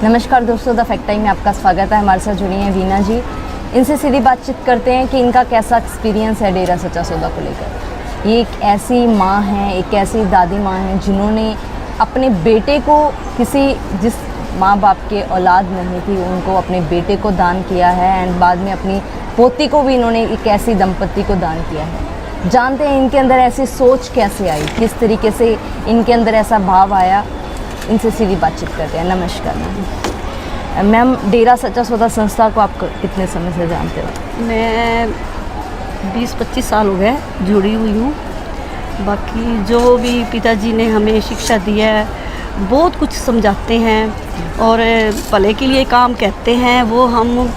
नमस्कार दोस्तों, the fact time में आपका स्वागत है। हमारे साथ जुड़ी हैं वीना जी। इनसे सीधी बातचीत करते हैं कि इनका कैसा एक्सपीरियंस है डेरा सच्चा सौदा को लेकर। ये एक ऐसी माँ हैं, एक ऐसी दादी माँ हैं जिन्होंने अपने बेटे को जिस माँ बाप के औलाद नहीं थी उनको अपने बेटे को दान किया है, एंड बाद में अपनी पोती को भी इन्होंने एक ऐसी दंपत्ति को दान किया है। जानते हैं इनके अंदर ऐसी सोच कैसे आई, किस तरीके से इनके अंदर ऐसा भाव आया। इनसे सीधी बातचीत करते हैं। नमस्कार मैम, डेरा सच्चा सौदा संस्था को आप कितने समय से जानते हो? मैं 20-25 साल हो गए जुड़ी हुई हूँ। बाकी जो भी पिताजी ने हमें शिक्षा दी है, बहुत कुछ समझाते हैं और भले के लिए काम कहते हैं, वो हम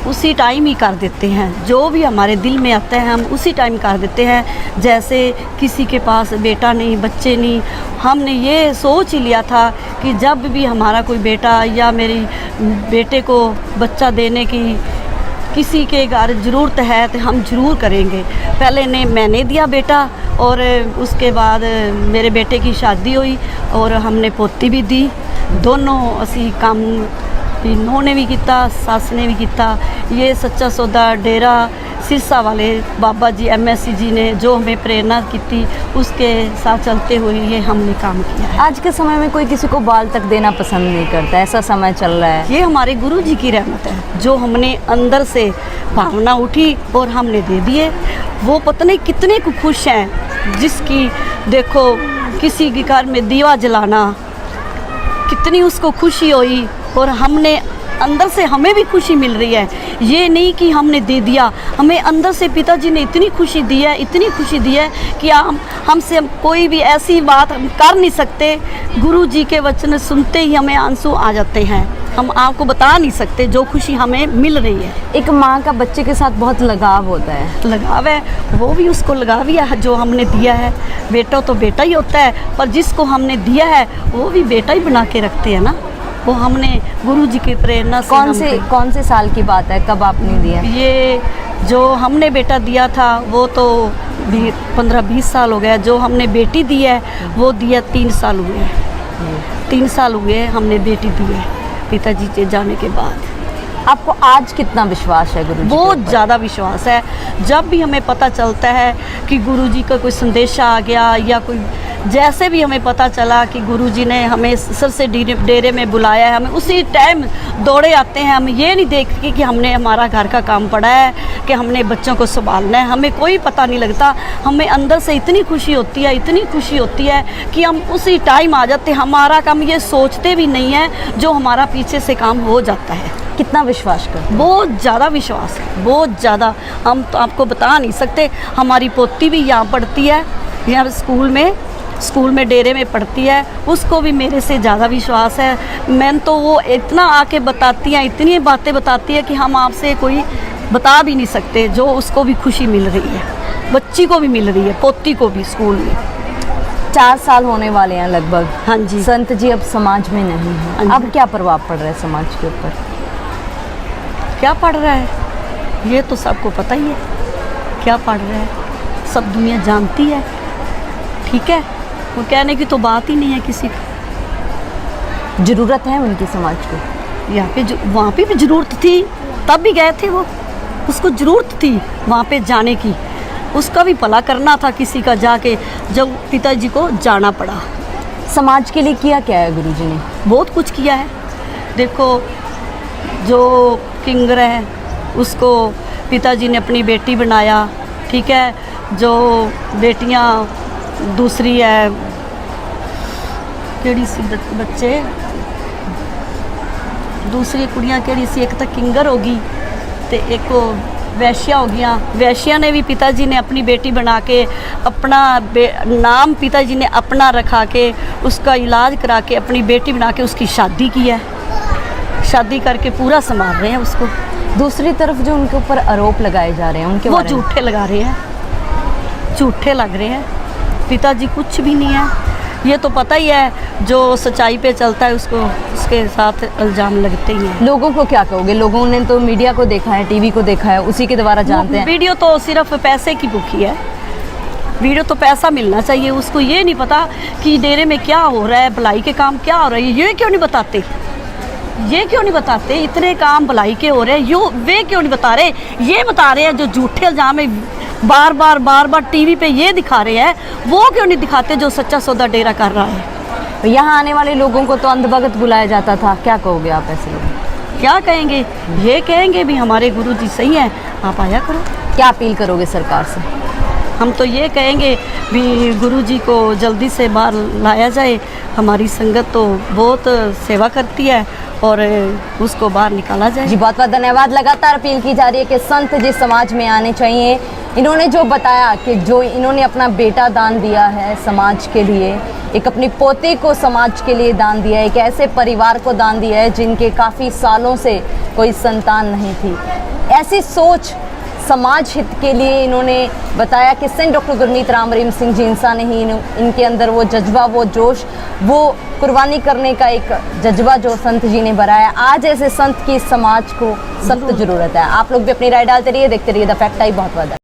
उसी टाइम ही कर देते हैं। जो भी हमारे दिल में आता है हम उसी टाइम कर देते हैं। जैसे किसी के पास बेटा नहीं, बच्चे नहीं, हमने ये सोच ही लिया था कि जब भी हमारा कोई बेटा या मेरी बेटे को बच्चा देने की किसी के घर ज़रूरत है तो हम ज़रूर करेंगे। पहले मैंने दिया बेटा और उसके बाद मेरे बेटे की शादी हुई और हमने पोती भी दी। दोनों असी काम इन्होंने भी किया, सास ने भी किया। ये सच्चा सौदा डेरा सिरसा वाले बाबा जी MSC जी ने जो हमें प्रेरणा की थी, उसके साथ चलते हुए ये हमने काम किया है। आज के समय में कोई किसी को बाल तक देना पसंद नहीं करता, ऐसा समय चल रहा है। ये हमारे गुरु जी की रहमत है, जो हमने अंदर से भावना उठी और हमने दे दिए। वो पता नहीं कितने को खुश हैं। जिसकी देखो किसी के घर में दीवा जलाना, कितनी उसको खुशी हुई और हमने अंदर से हमें भी खुशी मिल रही है। ये नहीं कि हमने दे दिया, हमें अंदर से पिताजी ने इतनी खुशी दी है, इतनी खुशी दी है कि हमसे कोई भी ऐसी बात हम कर नहीं सकते। गुरु जी के वचन सुनते ही हमें आंसू आ जाते हैं। हम आपको बता नहीं सकते जो खुशी हमें मिल रही है। एक माँ का बच्चे के साथ बहुत लगाव होता है। लगाव है, वो भी उसको लगाव ही है जो हमने दिया है। बेटा तो बेटा ही होता है, पर जिसको हमने दिया है वो भी बेटा ही बना के रखते हैं ना। वो हमने गुरु जी की प्रेरणा से कौन से साल की बात है, कब आपने दिया? ये जो हमने बेटा दिया था वो तो 15-20 साल हो गया। जो हमने बेटी दी है वो दिया 3 साल हुए। 3 साल हुए हमने बेटी दी है पिताजी के जाने के बाद। आपको आज कितना विश्वास है गुरु जी? बहुत ज़्यादा विश्वास है। जब भी हमें पता चलता है कि गुरु जी का कोई संदेशा आ गया या कोई जैसे भी हमें पता चला कि गुरुजी ने हमें सर से डेरे में बुलाया है, हमें उसी टाइम दौड़े आते हैं। हम ये नहीं देखते कि हमने हमारा घर का काम पड़ा है, कि हमने बच्चों को संभालना है, हमें कोई पता नहीं लगता। हमें अंदर से इतनी खुशी होती है, इतनी खुशी होती है कि हम उसी टाइम आ जाते हैं। हमारा काम ये सोचते भी नहीं है, जो हमारा पीछे से काम हो जाता है। कितना विश्वास कर? बहुत ज़्यादा विश्वास है, बहुत ज़्यादा। हम तो आपको बता नहीं सकते। हमारी पोती भी यहाँ पढ़ती है, यहाँ स्कूल में डेरे में पढ़ती है। उसको भी मेरे से ज़्यादा विश्वास है। मैं तो वो इतना आके बताती हैं, इतनी बातें बताती है कि हम आपसे कोई बता भी नहीं सकते। जो उसको भी खुशी मिल रही है, बच्ची को भी मिल रही है, पोती को भी। स्कूल में 4 साल होने वाले हैं लगभग। हाँ जी। संत जी अब समाज में नहीं है, अब क्या प्रभाव पड़ रहा है समाज के ऊपर? क्या पड़ रहा है ये तो सबको पता ही है। क्या पड़ रहा है सब दुनिया जानती है, ठीक है। वो कहने की तो बात ही नहीं है किसी की। ज़रूरत है उनकी समाज को। यहाँ पे वहाँ पे भी ज़रूरत थी, तब भी गए थे वो। उसको ज़रूरत थी वहाँ पे जाने की, उसका भी भला करना था किसी का जाके, जब पिताजी को जाना पड़ा। समाज के लिए किया क्या है गुरुजी ने? बहुत कुछ किया है। देखो जो किंगर है उसको पिताजी ने अपनी बेटी बनाया, ठीक है। जो बेटियाँ दूसरी है केड़ी सी बच्चे, दूसरी कुड़ियाँ केड़ी सी, एक तो किंगर होगी तो एक वैश्या हो गया। वैश्या ने भी पिताजी ने अपनी बेटी बना के अपना नाम पिताजी ने अपना रखा के उसका इलाज करा के अपनी बेटी बना के उसकी शादी की है। शादी करके पूरा संभाल रहे हैं उसको। दूसरी तरफ जो उनके ऊपर आरोप लगाए जा रहे हैं उनके वो झूठे लगा रहे हैं, झूठे लग रहे हैं। पिताजी कुछ भी नहीं है, ये तो पता ही है। जो सच्चाई पे चलता है उसको उसके साथ इल्ज़ाम लगते ही हैं। लोगों को क्या कहोगे? लोगों ने तो मीडिया को देखा है, टीवी को देखा है, उसी के द्वारा जानते हैं। वीडियो तो सिर्फ पैसे की भूखी है। वीडियो तो पैसा मिलना चाहिए, उसको ये नहीं पता कि डेरे में क्या हो रहा है, भलाई के काम क्या हो रहे हैं, ये क्यों नहीं बताते, ये क्यों नहीं बताते। इतने काम भलाई के हो रहे हैं, यो वे क्यों नहीं बता रहे। ये बता रहे हैं जो झूठे इल्जाम है, बार बार टीवी पे ये दिखा रहे हैं, वो क्यों नहीं दिखाते जो सच्चा सौदा डेरा कर रहा है। यहाँ आने वाले लोगों को तो अंधभगत बुलाया जाता था, क्या कहोगे आप ऐसे लोग? क्या कहेंगे, ये कहेंगे भी हमारे गुरुजी सही हैं, आप आया करो। क्या अपील करोगे सरकार से? हम तो ये कहेंगे भी गुरुजी को जल्दी से बाहर लाया जाए। हमारी संगत तो बहुत सेवा करती है और उसको बाहर निकाला जाए। जी बहुत बहुत धन्यवाद। लगातार अपील की जा रही है कि संत जी समाज में आने चाहिए। इन्होंने जो बताया कि जो इन्होंने अपना बेटा दान दिया है समाज के लिए, एक अपनी पोती को समाज के लिए दान दिया है, एक ऐसे परिवार को दान दिया है जिनके काफ़ी सालों से कोई संतान नहीं थी। ऐसी सोच समाज हित के लिए इन्होंने बताया कि सेंट डॉक्टर गुरमीत राम रहीम सिंह जी इंसान ही इनके अंदर वो जज्बा, वो जोश, वो कुर्बानी करने का एक जज्बा जो संत जी ने भरा है। आज ऐसे संत की समाज को सख्त ज़रूरत है। आप लोग भी अपनी राय डालते रहिए, देखते रहिए द फैक्ट टाइम। बहुत बहुत